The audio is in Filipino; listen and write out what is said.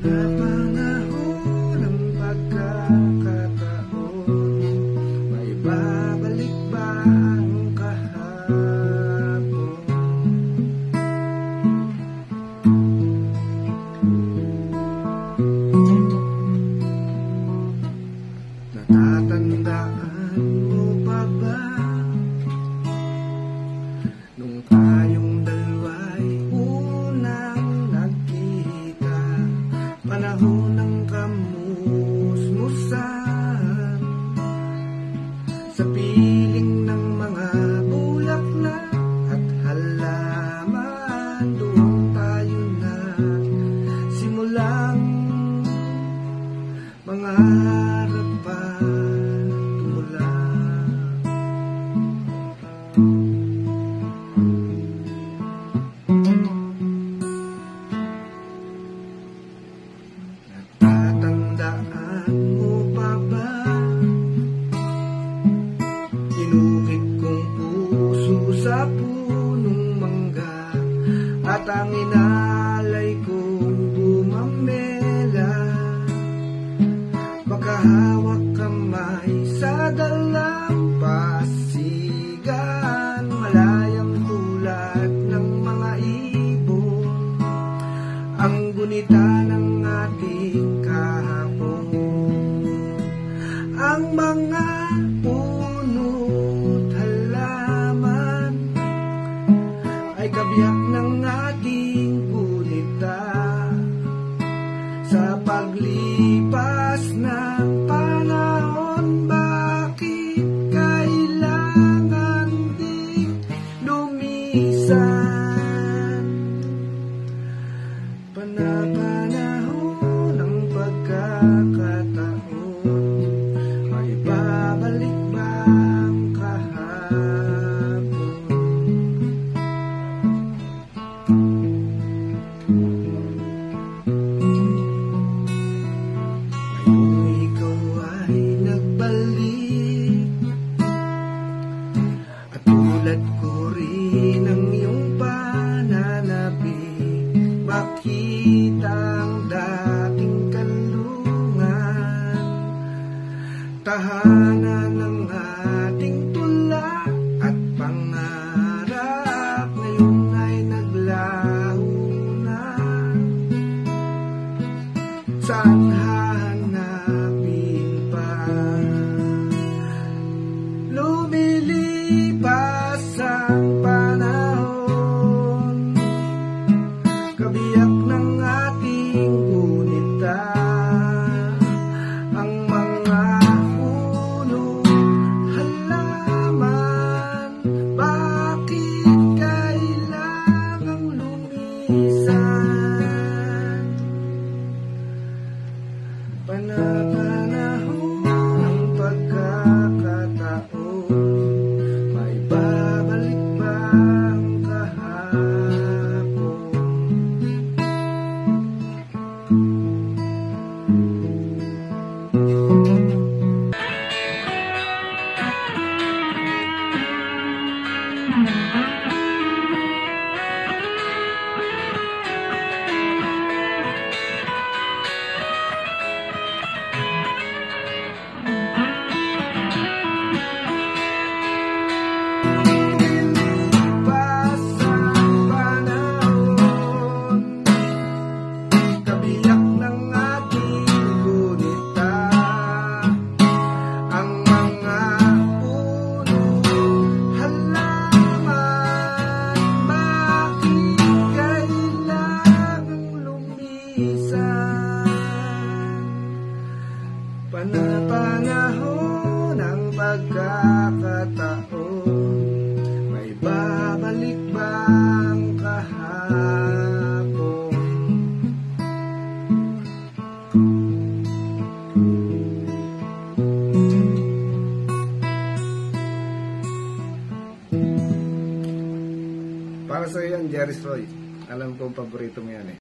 Napanahon ng pagkakataon, may babalik ba ang kahapon? Natatandaan mo pa ba nung tayong dalawa'y unang nagkita? Panahon ng kamusmusan, sa piling ng mga bulaklak at halaman, doon tayo na simulang mangarap pa tumula. Natatandaan mo pa ba? Inukit kong puso sa punong mangga, at ang inalay kong bumamela. Makahawak kamay sa dalampasigan, malayang tulad ng mga ibon, ang gunita ng ating kahapon. Ang mga puno't halaman ay kabiyak ng ating gunita. Sa paglipas ng panahon, bakit kailangan ding lumisan? Panahon ng pagkakataon, may babalik ba ang kahapon? Ngayong ikaw ay nagbalik, at tulad ko rin ang iyong pananabik, makita ang dating kanlungan, tahanan ng ating tula at pangarap, ngayon ay naglaho na. Saan hahanapin pa? Lumilipas ang panahon, kabiyak ng ating gunita. Ang mga puno, halaman, bakit kailangang lumisan? Panahon ng pagkakataon, may babalik ba ang kahapon? Panahon ng pagkakataon, may babalik ba ang kahapon? Para sa iyo yan, Jerry Roy. Alam kong paborito mo yan eh.